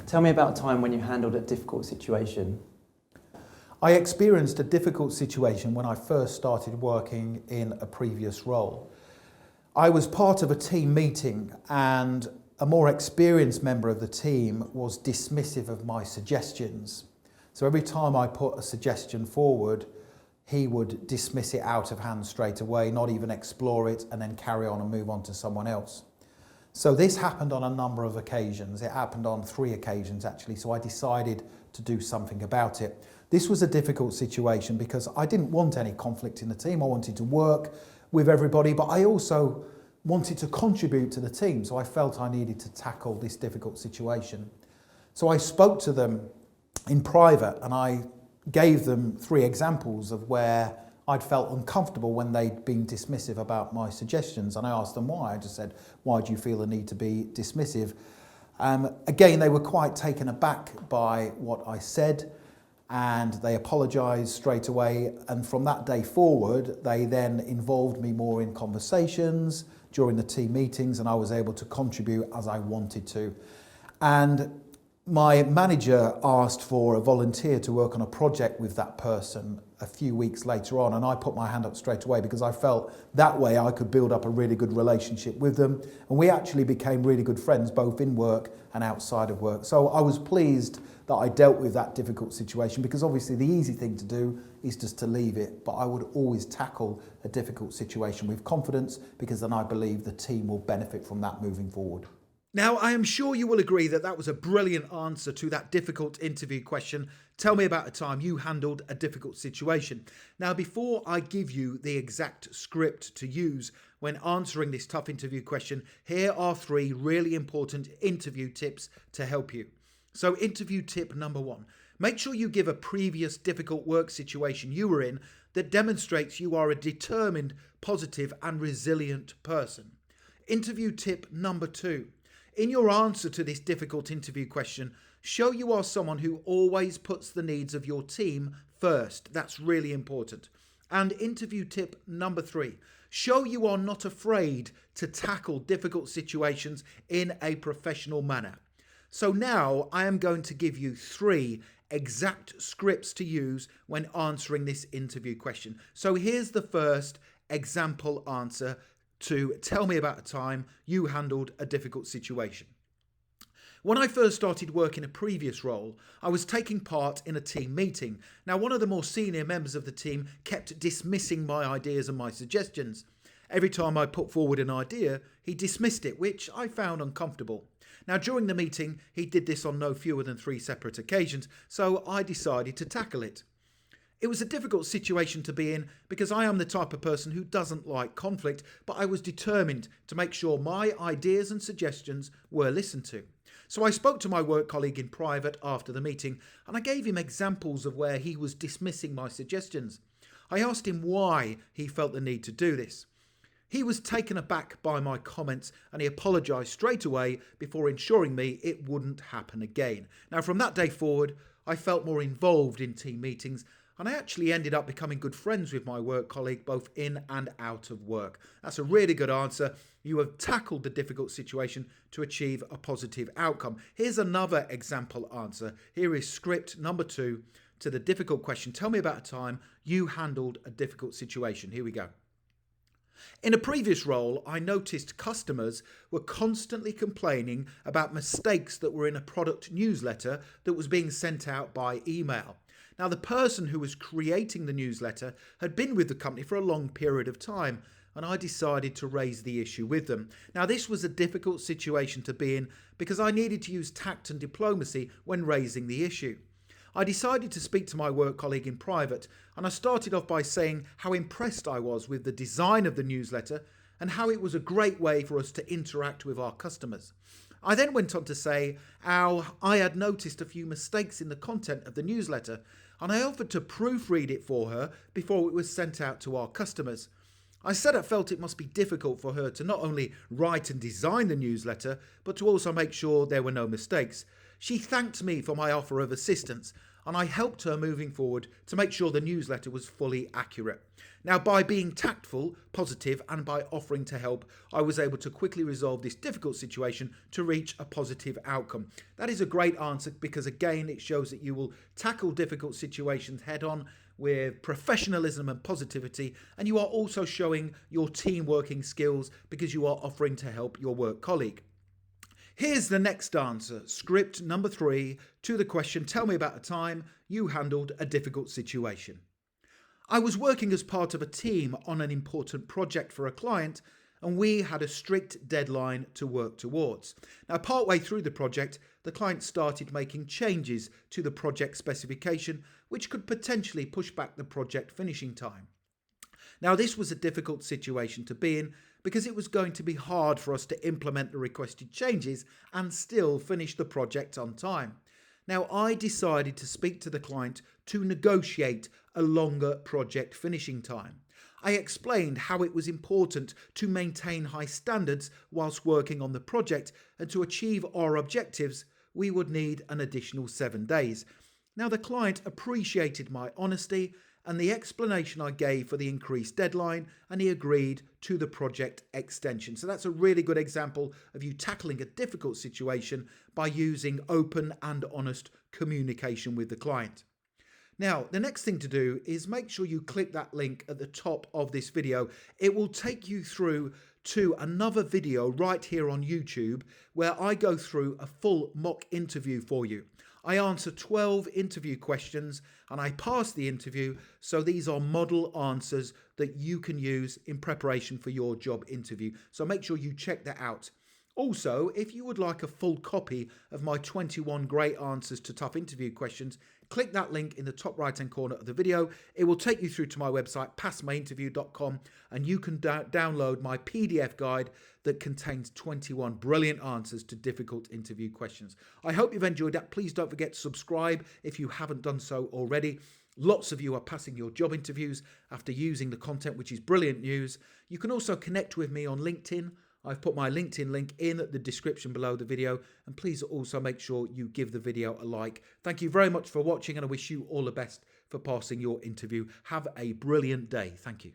Tell me about a time when you handled a difficult situation. I experienced a difficult situation when I first started working in a previous role. I was part of a team meeting and a more experienced member of the team was dismissive of my suggestions. So every time I put a suggestion forward, he would dismiss it out of hand straight away, not even explore it, and then carry on and move on to someone else. So this happened on a number of occasions. It happened on 3 occasions actually, so I decided to do something about it. This was a difficult situation because I didn't want any conflict in the team. I wanted to work with everybody, but I also wanted to contribute to the team, so I felt I needed to tackle this difficult situation. So I spoke to them in private and I gave them 3 examples of where I'd felt uncomfortable when they'd been dismissive about my suggestions, and I asked them why. I just said, why do you feel the need to be dismissive? Again, they were quite taken aback by what I said, and they apologised straight away, and from that day forward they then involved me more in conversations during the team meetings, and I was able to contribute as I wanted to. And my manager asked for a volunteer to work on a project with that person a few weeks later on, and I put my hand up straight away because I felt that way I could build up a really good relationship with them, and we actually became really good friends both in work and outside of work. So I was pleased that I dealt with that difficult situation, because obviously the easy thing to do is just to leave it, but I would always tackle a difficult situation with confidence, because then I believe the team will benefit from that moving forward. Now, I am sure you will agree that that was a brilliant answer to that difficult interview question. Tell me about a time you handled a difficult situation. Now, before I give you the exact script to use when answering this tough interview question, here are 3 really important interview tips to help you. So, interview tip number 1. Make sure you give a previous difficult work situation you were in that demonstrates you are a determined, positive and resilient person. Interview tip number 2. In your answer to this difficult interview question, show you are someone who always puts the needs of your team first. That's really important. And interview tip number 3, show you are not afraid to tackle difficult situations in a professional manner. So now I am going to give you 3 exact scripts to use when answering this interview question. So here's the first example answer to tell me about a time you handled a difficult situation. When I first started work in a previous role, I was taking part in a team meeting. Now, one of the more senior members of the team kept dismissing my ideas and my suggestions. Every time I put forward an idea, he dismissed it, which I found uncomfortable. Now, during the meeting, he did this on no fewer than 3 separate occasions, so I decided to tackle it. It was a difficult situation to be in because I am the type of person who doesn't like conflict, but I was determined to make sure my ideas and suggestions were listened to. So I spoke to my work colleague in private after the meeting, and I gave him examples of where he was dismissing my suggestions. I asked him why he felt the need to do this. He was taken aback by my comments and he apologised straight away before ensuring me it wouldn't happen again. Now, from that day forward, I felt more involved in team meetings, and I actually ended up becoming good friends with my work colleague both in and out of work. That's a really good answer. You have tackled the difficult situation to achieve a positive outcome. Here's another example answer. Here is script number 2 to the difficult question. Tell me about a time you handled a difficult situation. Here we go. In a previous role, I noticed customers were constantly complaining about mistakes that were in a product newsletter that was being sent out by email. Now, the person who was creating the newsletter had been with the company for a long period of time, and I decided to raise the issue with them. Now, this was a difficult situation to be in because I needed to use tact and diplomacy when raising the issue. I decided to speak to my work colleague in private, and I started off by saying how impressed I was with the design of the newsletter and how it was a great way for us to interact with our customers. I then went on to say how I had noticed a few mistakes in the content of the newsletter, and I offered to proofread it for her before it was sent out to our customers. I said I felt it must be difficult for her to not only write and design the newsletter, but to also make sure there were no mistakes. She thanked me for my offer of assistance, and I helped her moving forward to make sure the newsletter was fully accurate. Now, by being tactful, positive, and by offering to help, I was able to quickly resolve this difficult situation to reach a positive outcome. That is a great answer because, again, it shows that you will tackle difficult situations head on with professionalism and positivity, and you are also showing your team working skills because you are offering to help your work colleague. Here's the next answer, script number 3 to the question, tell me about a time you handled a difficult situation. I was working as part of a team on an important project for a client, and we had a strict deadline to work towards. Now, partway through the project, the client started making changes to the project specification, which could potentially push back the project finishing time. Now, this was a difficult situation to be in because it was going to be hard for us to implement the requested changes and still finish the project on time. Now, I decided to speak to the client to negotiate a longer project finishing time. I explained how it was important to maintain high standards whilst working on the project, and to achieve our objectives, we would need an additional 7 days. Now, the client appreciated my honesty and the explanation I gave for the increased deadline, and he agreed to the project extension. So that's a really good example of you tackling a difficult situation by using open and honest communication with the client. Now, the next thing to do is make sure you click that link at the top of this video. It will take you through to another video right here on YouTube where I go through a full mock interview for you. I answer 12 interview questions and I pass the interview, so these are model answers that you can use in preparation for your job interview. So make sure you check that out. Also, if you would like a full copy of my 21 great answers to tough interview questions, click that link in the top right hand corner of the video. It will take you through to my website, passmyinterview.com, and you can download my PDF guide that contains 21 brilliant answers to difficult interview questions. I hope you've enjoyed that. Please don't forget to subscribe if you haven't done so already. Lots of you are passing your job interviews after using the content, which is brilliant news. You can also connect with me on LinkedIn. I've put my LinkedIn link in the description below the video, and please also make sure you give the video a like. Thank you very much for watching, and I wish you all the best for passing your interview. Have a brilliant day. Thank you.